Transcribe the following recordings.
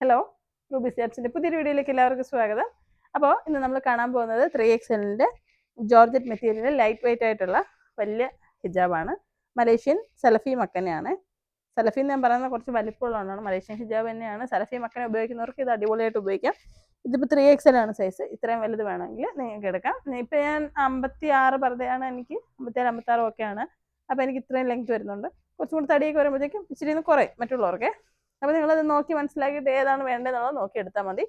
Hello, Ruby സ്റ്റാറ്റ്സിൻ്റെ പുതിയൊരു വീഡിയോയിലേക്ക് എല്ലാവർക്കും സ്വാഗതം. അപ്പോൾ ഇന്ന് നമ്മൾ കാണാൻ പോകുന്നത് 3XL georgette material light weight ആയിട്ടുള്ള വലിയ ഹിജാബാണ്. മലേഷ്യൻ സലഫി മക്കനെയാണ്. സലഫി എന്ന് ഞാൻ പറയുന്നത് കുറച്ച് വലിപ്പമുള്ളതാണ്. മലേഷ്യൻ ഹിജാബ് തന്നെയാണ്. സലഫി മക്കനെ ഉപയോഗിക്കുന്നവർക്ക് ഇത് അടിപൊളിയായിട്ട് ഉപയോഗിക്കാം. ഇതിപ്പോൾ 3XL ആണ് സൈസ്. ഇത്രയും വലുത് വേണമെങ്കിൽ നിങ്ങൾക്ക് എടുക്കാം. ഇപ്പോൾ ഞാൻ 56 പർദ്ദയാണ്, എനിക്ക് 57 56 ഒക്കെയാണ്. അപ്പോൾ എനിക്ക് ഇത്രയും ലെങ്ത് വരുന്നുണ്ട്. കുറച്ചും കൂടി തടിയൊക്കെ വരുമ്പോഴത്തേക്കും ഇച്ചിരി ഒന്ന് കുറയും മറ്റുള്ളവർക്ക്. അപ്പോൾ നിങ്ങളത് നോക്കി മനസ്സിലാക്കിയിട്ട് ഏതാണ് വേണ്ടതെന്നുള്ളത് നോക്കി എടുത്താൽ മതി.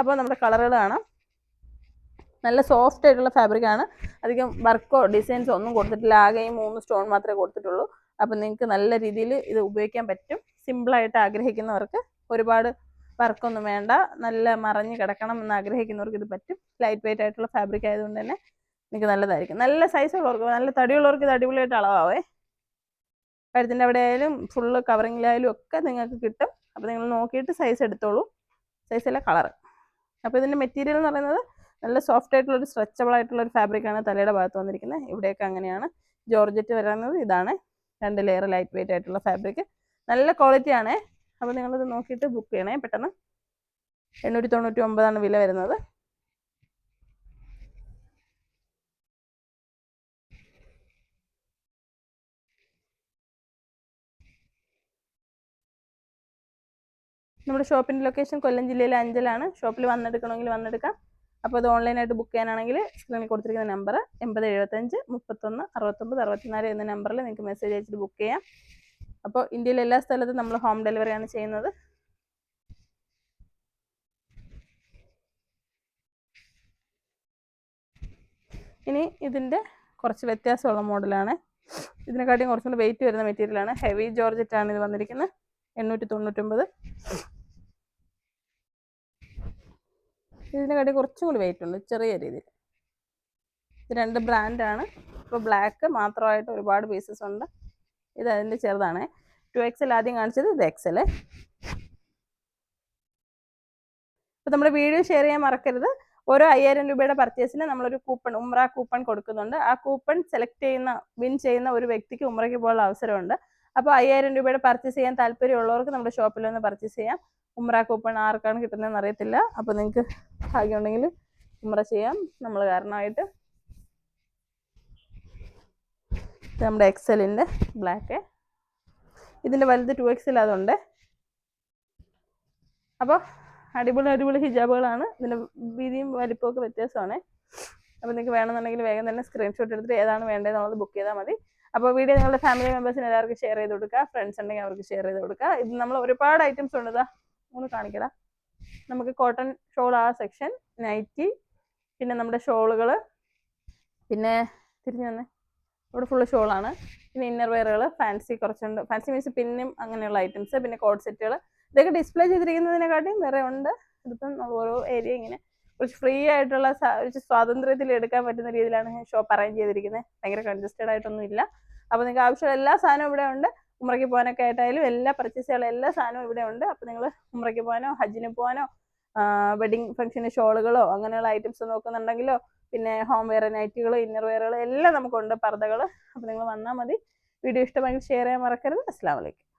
അപ്പോൾ നമ്മുടെ കളറുകൾ കാണാം. നല്ല സോഫ്റ്റ് ആയിട്ടുള്ള ഫാബ്രിക്കാണ്. അധികം വർക്കോ ഡിസൈൻസോ ഒന്നും കൊടുത്തിട്ടില്ല. ആകെ 3 സ്റ്റോൺ മാത്രമേ കൊടുത്തിട്ടുള്ളൂ. അപ്പോൾ നിങ്ങൾക്ക് നല്ല രീതിയിൽ ഇത് ഉപയോഗിക്കാൻ പറ്റും. സിമ്പിളായിട്ട് ആഗ്രഹിക്കുന്നവർക്ക്, ഒരുപാട് വർക്കൊന്നും വേണ്ട, നല്ല മറഞ്ഞ് കിടക്കണം എന്ന് ആഗ്രഹിക്കുന്നവർക്ക് ഇത് പറ്റും. ലൈറ്റ് വെയിറ്റ് ആയിട്ടുള്ള ഫാബ്രിക് ആയതുകൊണ്ട് തന്നെ നിങ്ങൾക്ക് നല്ലതായിരിക്കും. നല്ല സൈസുള്ളവർക്ക്, നല്ല തടിയുള്ളവർക്ക് ഇത് അടിപൊളിയായിട്ട് അളവാവേ. കഴുത്തിൻ്റെ അവിടെ ആയാലും ഫുള്ള് കവറിങ്ങിലായാലും ഒക്കെ നിങ്ങൾക്ക് കിട്ടും. അപ്പോൾ നിങ്ങൾ നോക്കിയിട്ട് സൈസ് എടുത്തോളൂ. സൈസിലെ കളറ്. അപ്പോൾ ഇതിൻ്റെ മെറ്റീരിയൽ എന്ന് പറയുന്നത് നല്ല സോഫ്റ്റ് ആയിട്ടുള്ളൊരു സ്ട്രെച്ചബിൾ ആയിട്ടുള്ളൊരു ഫാബ്രിക്കാണ് തലയുടെ ഭാഗത്ത് വന്നിരിക്കുന്നത്. ഇവിടെയൊക്കെ അങ്ങനെയാണ്. ജോർജറ്റ് വരുന്നത് ഇതാണ്. 2 ലെയർ ലൈറ്റ് വെയിറ്റ് ആയിട്ടുള്ള ഫാബ്രിക്. നല്ല ക്വാളിറ്റിയാണ്. അപ്പോൾ നിങ്ങളിത് നോക്കിയിട്ട് ബുക്ക് ചെയ്യണേ പെട്ടെന്ന്. 899 വില വരുന്നത്. നമ്മുടെ ഷോപ്പിൻ്റെ ലൊക്കേഷൻ കൊല്ലം ജില്ലയിലെ അഞ്ചലാണ്. ഷോപ്പിൽ വന്നെടുക്കണമെങ്കിൽ വന്നെടുക്കാം. അപ്പോൾ അത് ഓൺലൈനായിട്ട് ബുക്ക് ചെയ്യാനാണെങ്കിൽ സ്ക്രീനിൽ കൊടുത്തിരിക്കുന്ന നമ്പർ 8075 31 69 64 എന്ന നമ്പറിൽ നിങ്ങൾക്ക് മെസ്സേജ് അയച്ചിട്ട് ബുക്ക് ചെയ്യാം. അപ്പോൾ ഇന്ത്യയിലെ എല്ലാ സ്ഥലത്തും നമ്മൾ ഹോം ഡെലിവറിയാണ് ചെയ്യുന്നത്. ഇനി ഇതിൻ്റെ കുറച്ച് വ്യത്യാസമുള്ള മോഡലാണ്. ഇതിനെക്കാട്ടിയും കുറച്ചും കൂടി വെയിറ്റ് വരുന്ന മെറ്റീരിയലാണ്. ഹെവി ജോർജറ്റാണ് ഇത് വന്നിരിക്കുന്നത്. 899. ഇതിനെക്കാട്ടി കുറച്ചും കൂടി വെയിറ്റ് ഉണ്ട്, ചെറിയ രീതിയിൽ. ഇത് 2 ബ്രാൻഡാണ്. ഇപ്പോൾ ബ്ലാക്ക് മാത്രമായിട്ട് ഒരുപാട് പീസസ് ഉണ്ട്. ഇത് അതിൻ്റെ ചെറുതാണ്. 2XL ആദ്യം കാണിച്ചത്, ഇത് XL. അപ്പോൾ നമ്മുടെ വീഡിയോ ഷെയർ ചെയ്യാൻ മറക്കരുത്. ഓരോ 5000 രൂപയുടെ പർച്ചേസിന് നമ്മളൊരു കൂപ്പൺ, ഉംറ കൂപ്പൺ കൊടുക്കുന്നുണ്ട്. ആ കൂപ്പൺ വിൻ ചെയ്യുന്ന ഒരു വ്യക്തിക്ക് ഉംറയ്ക്ക് പോകാനുള്ള അവസരമുണ്ട്. അപ്പോൾ 5000 രൂപയുടെ പർച്ചേസ് ചെയ്യാൻ താല്പര്യമുള്ളവർക്ക് നമ്മുടെ ഷോപ്പിൽ ഒന്ന് പർച്ചേസ് ചെയ്യാം. ഉംറ കൂപ്പൺ ആർക്കാണ് കിട്ടുന്നതെന്ന് അറിയത്തില്ല. അപ്പോൾ നിങ്ങൾക്ക് ഭാഗ്യമുണ്ടെങ്കിൽ ഉംറ ചെയ്യാം നമ്മൾ കാരണമായിട്ട്. നമ്മുടെ XLൻ്റെ ബ്ലാക്ക്. ഇതിൻ്റെ വലുത് 2XL അതുണ്ട്. അപ്പോൾ അടിപൊളി ഹിജാബുകളാണ്. ഇതിൻ്റെ വീതിയും വലിപ്പമൊക്കെ വ്യത്യാസമാണ്. അപ്പോൾ നിങ്ങൾക്ക് വേണമെന്നുണ്ടെങ്കിൽ വേഗം തന്നെ സ്ക്രീൻഷോട്ട് എടുത്തിട്ട് ഏതാണ് വേണ്ടതെന്നുള്ളത് ബുക്ക് ചെയ്താൽ മതി. അപ്പോൾ വീഡിയോ നിങ്ങളുടെ ഫാമിലി മെമ്പേഴ്സിന് എല്ലാവർക്കും ഷെയർ ചെയ്ത് കൊടുക്കുക. ഫ്രണ്ട്സ് ഉണ്ടെങ്കിൽ അവർക്ക് ഷെയർ ചെയ്ത് കൊടുക്കുക. ഇത് നമ്മൾ ഒരുപാട് ഐറ്റംസ് ഉണ്ട്. ഒന്ന് കാണിക്കടാ. നമുക്ക് കോട്ടൺ ഷോൾ ആ സെക്ഷൻ, നൈറ്റി, പിന്നെ നമ്മുടെ ഷോളുകൾ, പിന്നെ തിരിഞ്ഞു വന്നേ, ഇവിടെ ഫുള്ള് ഷോളാണ്. പിന്നെ ഇന്നർ വെയറുകൾ, ഫാൻസി കുറച്ചുണ്ട്. ഫാൻസി മീൻസ് പിന്നും അങ്ങനെയുള്ള ഐറ്റംസ്, പിന്നെ കോഡ് സെറ്റുകൾ. ഇതൊക്കെ ഡിസ്പ്ലേ ചെയ്തിരിക്കുന്നതിനെക്കാട്ടിയും വേറെ ഉണ്ട്. ഇതിപ്പം ഓരോ ഏരിയ ഇങ്ങനെ കുറച്ച് ഫ്രീ ആയിട്ടുള്ള ഒരു സ്വാതന്ത്ര്യത്തിൽ എടുക്കാൻ പറ്റുന്ന രീതിയിലാണ് ഷോപ്പ് അറേഞ്ച് ചെയ്തിരിക്കുന്നത്. ഭയങ്കര കൺജസ്റ്റഡ് ആയിട്ടൊന്നും ഇല്ല. അപ്പോൾ നിങ്ങൾക്ക് ആവശ്യമുള്ള എല്ലാ സാധനവും ഇവിടെ ഉണ്ട്. ഉംറയ്ക്ക് പോകാനൊക്കെ ആയിട്ടായാലും എല്ലാ പർച്ചേസ് ചെയ്യാനുള്ള എല്ലാ സാധനവും ഇവിടെ ഉണ്ട്. അപ്പോൾ നിങ്ങൾ ഉംറയ്ക്ക് പോകാനോ ഹജ്ജിന് പോകാനോ വെഡിങ് ഫംഗ്ഷന് ഷോളുകളോ അങ്ങനെയുള്ള ഐറ്റംസ് നോക്കുന്നുണ്ടെങ്കിലോ, പിന്നെ ഹോം വെയർ, നൈറ്റുകളോ, ഇന്നർ വെയറുകളോ എല്ലാം നമുക്കുണ്ട്, പർദ്ദകൾ. അപ്പോൾ നിങ്ങൾ വന്നാൽ മതി. വീഡിയോ ഇഷ്ടമെങ്കിൽ ഷെയർ ചെയ്യാൻ മറക്കരുത്. അസ്സലാമു അലൈക്കും.